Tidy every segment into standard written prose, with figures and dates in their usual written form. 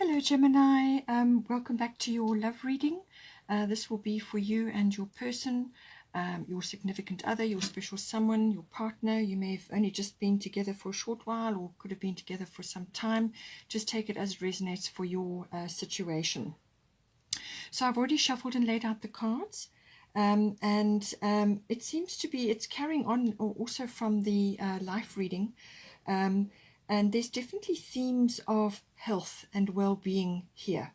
Hello Gemini, welcome back to your love reading. This will be for you and your person, your significant other, your special someone, your partner. You may have only just been together for a short while or could have been together for some time. Just take it as it resonates for your situation. So I've already shuffled and laid out the cards. It seems to be, it's carrying on also from the life reading. And there's definitely themes of health and well-being here,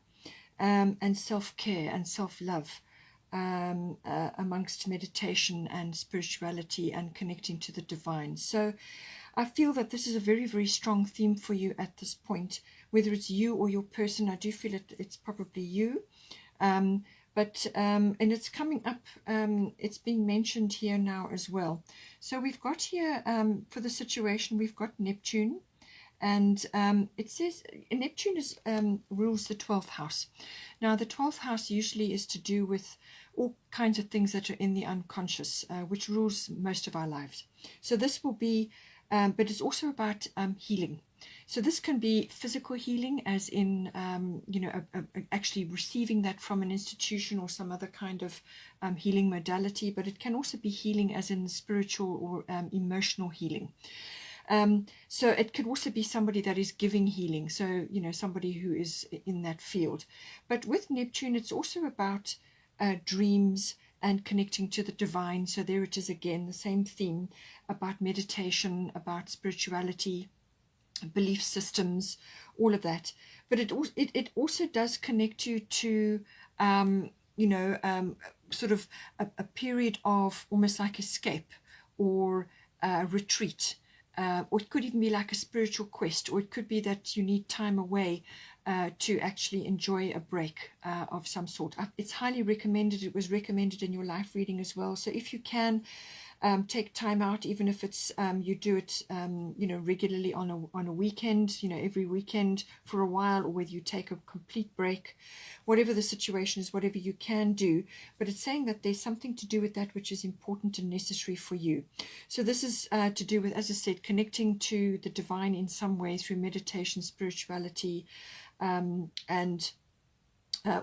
and self-care and self-love, amongst meditation and spirituality and connecting to the divine. So I feel that this is a very, very strong theme for you at this point, whether it's you or your person. I do feel it's probably you. And it's coming up, it's being mentioned here now as well. So we've got here, for the situation, we've got Neptune. And it says Neptune rules the 12th house. Now, the 12th house usually is to do with all kinds of things that are in the unconscious, which rules most of our lives. So this will be, but it's also about healing. So this can be physical healing, as in, actually receiving that from an institution or some other kind of healing modality. But it can also be healing as in spiritual or emotional healing. So it could also be somebody that is giving healing, so somebody who is in that field. But with Neptune, it's also about dreams and connecting to the divine. So there it is again, the same theme about meditation, about spirituality, belief systems, all of that. But it also does connect you to sort of a period of almost like escape or retreat. Or it could even be like a spiritual quest, or it could be that you need time away to actually enjoy a break of some sort. It's highly recommended. It was recommended in your life reading as well. So if you can take time out, even if it's you do it regularly on a weekend, every weekend for a while, or whether you take a complete break, whatever the situation is, whatever you can do. But it's saying that there's something to do with that which is important and necessary for you. So this is to do with, as I said, connecting to the divine in some way through meditation, spirituality, and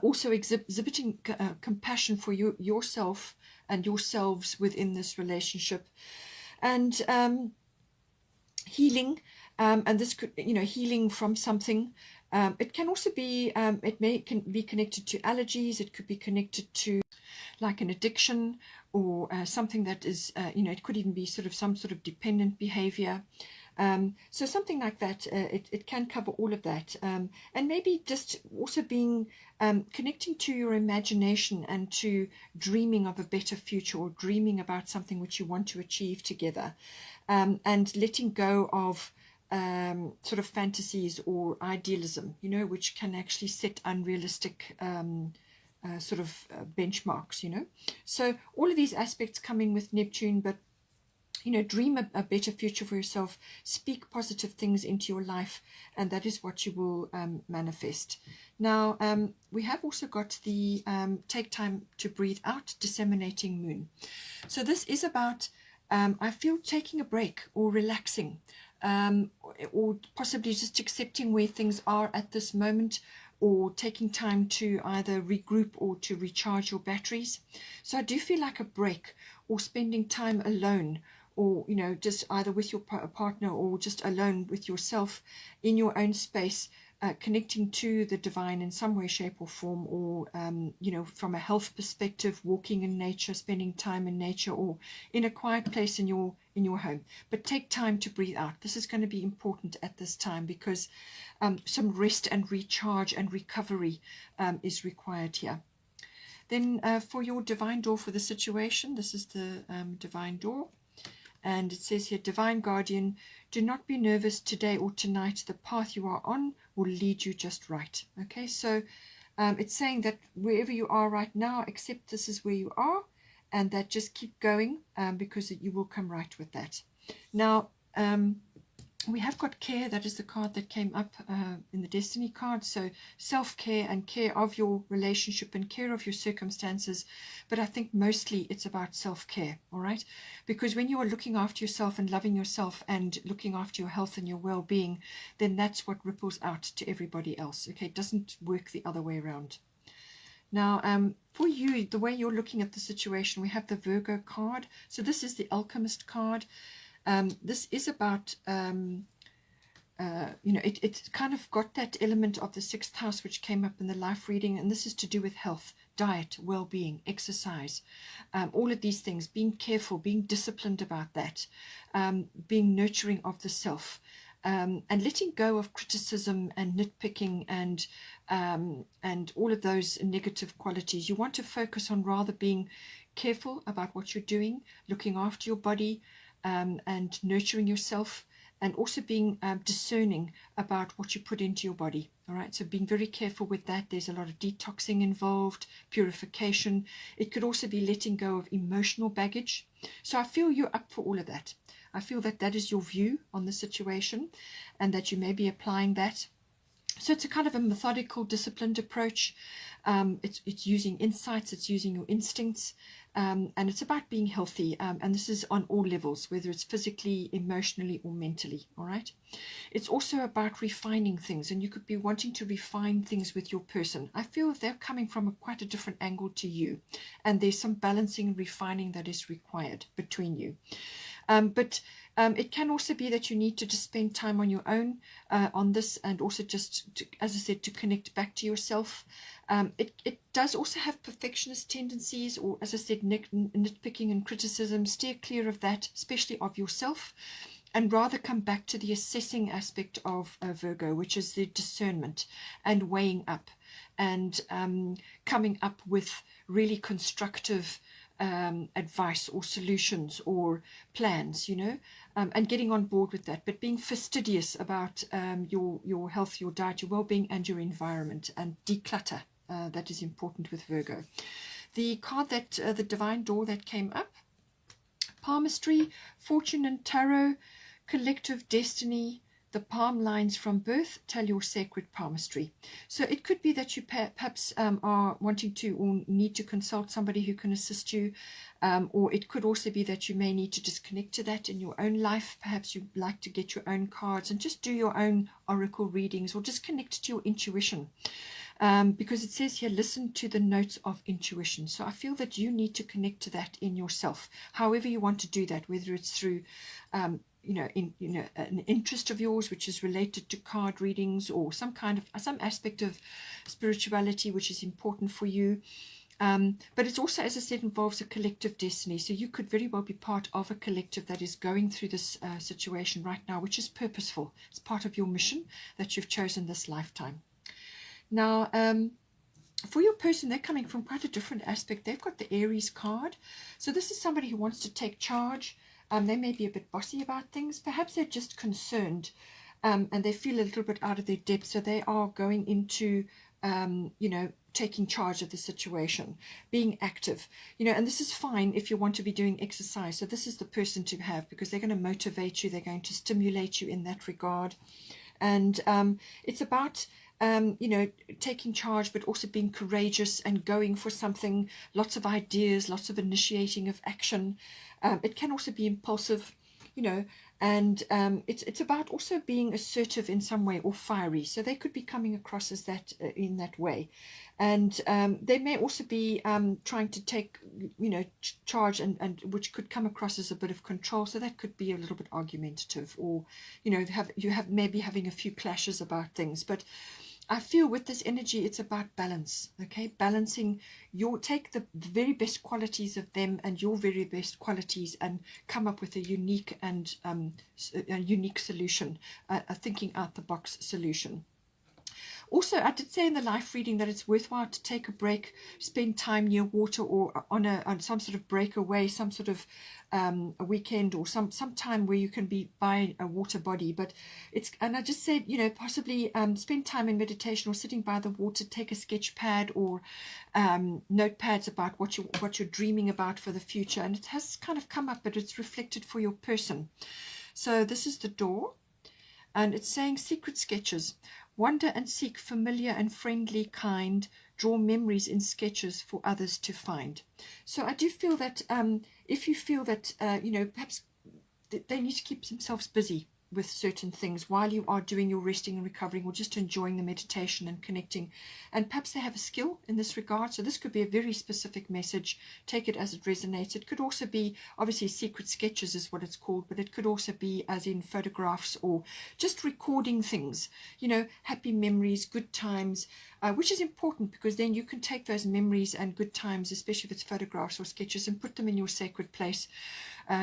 also exhibiting compassion for yourself and yourselves within this relationship, and healing, and this could, healing from something. It can also be, can be connected to allergies. It could be connected to like an addiction, or something that is, it could even be sort of some sort of dependent behavior. So something like that, it can cover all of that. And maybe just also being, connecting to your imagination and to dreaming of a better future, or dreaming about something which you want to achieve together, and letting go of sort of fantasies or idealism, which can actually set unrealistic sort of benchmarks, So all of these aspects coming with Neptune, but dream a better future for yourself, speak positive things into your life, and that is what you will manifest. Now, we have also got the take time to breathe out, disseminating moon. So this is about, I feel, taking a break or relaxing, or possibly just accepting where things are at this moment, or taking time to either regroup or to recharge your batteries. So I do feel like a break, or spending time alone, or just either with your partner or just alone with yourself in your own space, connecting to the divine in some way, shape or form, or from a health perspective, walking in nature, spending time in nature, or in a quiet place in your home. But take time to breathe out. This is going to be important at this time, because some rest and recharge and recovery is required here. Then for your divine door for the situation, this is the divine door. And it says here, divine guardian, do not be nervous today or tonight. The path you are on will lead you just right. Okay, so it's saying that wherever you are right now, accept this is where you are, and that just keep going, because you will come right with that. Now, We have got care. That is the card that came up in the Destiny card. So self-care and care of your relationship and care of your circumstances. But I think mostly it's about self-care, all right? Because when you are looking after yourself and loving yourself and looking after your health and your well-being, then that's what ripples out to everybody else, okay? It doesn't work the other way around. Now, for you, the way you're looking at the situation, we have the Virgo card. So this is the Alchemist card. This is about, it's kind of got that element of the 6th house, which came up in the life reading, and this is to do with health, diet, well-being, exercise, all of these things, being careful, being disciplined about that, being nurturing of the self, and letting go of criticism and nitpicking and all of those negative qualities. You want to focus on rather being careful about what you're doing, looking after your body, and nurturing yourself, and also being discerning about what you put into your body. All right, so being very careful with that. There's a lot of detoxing involved, purification. It could also be letting go of emotional baggage. So I feel you're up for all of that. I feel that that is your view on the situation, and that you may be applying that. So it's a kind of a methodical, disciplined approach. It's using insights, it's using your instincts, and it's about being healthy. And this is on all levels, whether it's physically, emotionally, or mentally. All right. It's also about refining things, and you could be wanting to refine things with your person. I feel they're coming from quite a different angle to you, and there's some balancing and refining that is required between you. But it can also be that you need to just spend time on your own on this, and also just, to, as I said, to connect back to yourself. It does also have perfectionist tendencies, or, as I said, nitpicking and criticism. Steer clear of that, especially of yourself, and rather come back to the assessing aspect of Virgo, which is the discernment and weighing up, and coming up with really constructive advice or solutions or plans, and getting on board with that, but being fastidious about your health, your diet, your well-being, and your environment, and declutter. That is important with Virgo. The card that the Divine Door that came up, palmistry, fortune and tarot, collective destiny. The palm lines from birth tell your sacred palmistry. So it could be that you perhaps are wanting to or need to consult somebody who can assist you, or it could also be that you may need to just connect to that in your own life. Perhaps you'd like to get your own cards and just do your own oracle readings, or just connect to your intuition. Because it says here, listen to the notes of intuition. So I feel that you need to connect to that in yourself, however you want to do that, whether it's through an interest of yours which is related to card readings, or some aspect of spirituality which is important for you. But it's also, as I said, involves a collective destiny. So you could very well be part of a collective that is going through this situation right now, which is purposeful. It's part of your mission that you've chosen this lifetime. Now, for your person, they're coming from quite a different aspect. They've got the Aries card. So this is somebody who wants to take charge. They may be a bit bossy about things. Perhaps they're just concerned, and they feel a little bit out of their depth. So they are going into, taking charge of the situation, being active, and this is fine if you want to be doing exercise. So this is the person to have, because they're going to motivate you. They're going to stimulate you in that regard. And it's about taking charge, but also being courageous and going for something, lots of ideas, lots of initiating of action. It can also be impulsive, and it's about also being assertive in some way, or fiery. So they could be coming across as that in that way. And they may also be trying to take, charge, and which could come across as a bit of control. So that could be a little bit argumentative, or, maybe having a few clashes about things. But I feel with this energy, it's about balance, okay? Balancing take the very best qualities of them and your very best qualities, and come up with a unique and a unique solution, a thinking out the box solution. Also, I did say in the life reading that it's worthwhile to take a break, spend time near water, or on some sort of breakaway, some sort of a weekend, or some time where you can be by a water body. But and I just said, possibly spend time in meditation, or sitting by the water, take a sketch pad or notepads about what you're dreaming about for the future. And it has kind of come up, but it's reflected for your person. So this is the door. And it's saying secret sketches. Wander and seek familiar and friendly kind. Draw memories in sketches for others to find. So I do feel that if you feel that, perhaps they need to keep themselves busy with certain things while you are doing your resting and recovering, or just enjoying the meditation and connecting. And perhaps they have a skill in this regard. So this could be a very specific message. Take it as it resonates. It could also be, obviously, secret sketches is what it's called, but it could also be as in photographs or just recording things, happy memories, good times, which is important, because then you can take those memories and good times, especially if it's photographs or sketches, and put them in your sacred place,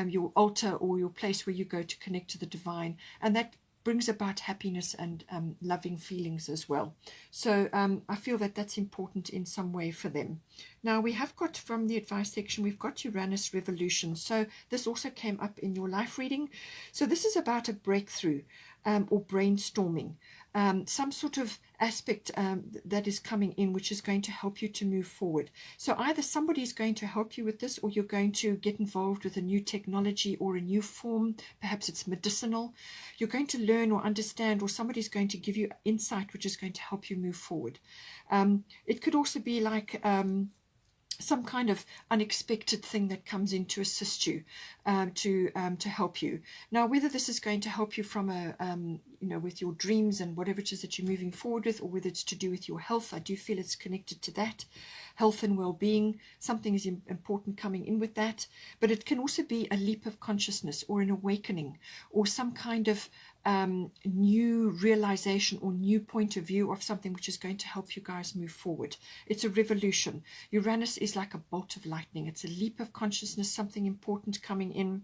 your altar, or your place where you go to connect to the divine. And that brings about happiness and loving feelings as well. So I feel that that's important in some way for them. Now we have got, from the advice section, we've got Uranus revolution. So this also came up in your life reading. So this is about a breakthrough or brainstorming. Some sort of aspect that is coming in, which is going to help you to move forward. So either somebody is going to help you with this, or you're going to get involved with a new technology or a new form. Perhaps it's medicinal. You're going to learn or understand, or somebody's going to give you insight which is going to help you move forward. It could also be like some kind of unexpected thing that comes in to assist you, to help you. Now, whether this is going to help you from with your dreams and whatever it is that you're moving forward with, or whether it's to do with your health, I do feel it's connected to that. Health and well-being, something is important coming in with that. But it can also be a leap of consciousness, or an awakening, or some kind of new realization or new point of view of something which is going to help you guys move forward. It's a revolution. Uranus is like a bolt of lightning. It's a leap of consciousness, something important coming in,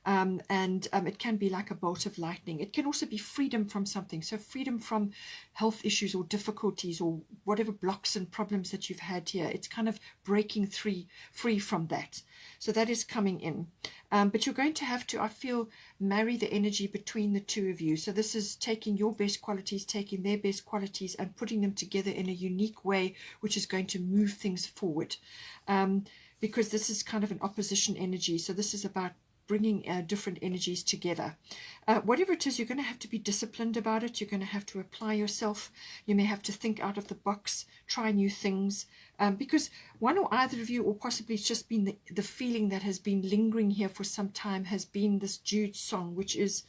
and it can be like a bolt of lightning. It can also be freedom from something. So freedom from health issues or difficulties or whatever blocks and problems that you've had here. It's kind of breaking free from that. So that is coming in. But you're going to have to, I feel, marry the energy between the two of you. So this is taking your best qualities, taking their best qualities, and putting them together in a unique way, which is going to move things forward. Because this is kind of an opposition energy. So this is about bringing different energies together. Whatever it is, you're going to have to be disciplined about it. You're going to have to apply yourself. You may have to think out of the box, try new things, because one or either of you, or possibly it's just been the feeling that has been lingering here for some time, has been this Jude song, which is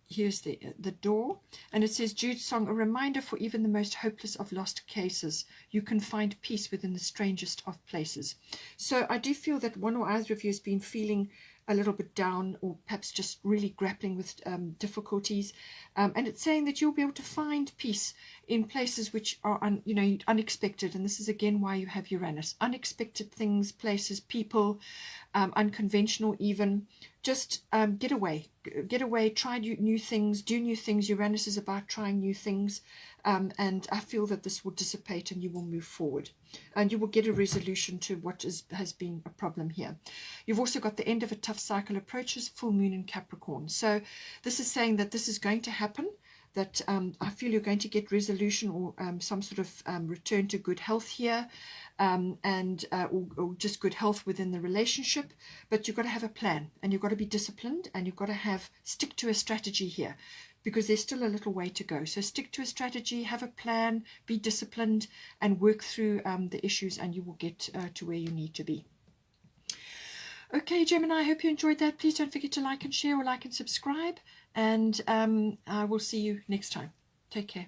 here's the door, and it says, Jude's song, a reminder for even the most hopeless of lost cases. You can find peace within the strangest of places. So I do feel that one or either of you has been feeling a little bit down, or perhaps just really grappling with difficulties, and it's saying that you'll be able to find peace in places which are unexpected. And this is again why you have Uranus. Unexpected things, places, people, unconventional even. Just get away, try new things, do new things. Uranus is about trying new things, and I feel that this will dissipate and you will move forward, and you will get a resolution to what has been a problem here. You've also got the end of a tough cycle approaches, full moon in Capricorn. So this is saying that this is going to happen, that I feel you're going to get resolution, or some sort of return to good health here, or just good health within the relationship. But you've got to have a plan, and you've got to be disciplined, and you've got to stick to a strategy here, because there's still a little way to go. So stick to a strategy, have a plan, be disciplined, and work through the issues, and you will get to where you need to be. Okay, Gemini, I hope you enjoyed that. Please don't forget to like and share, or like and subscribe, and I will see you next time. Take care.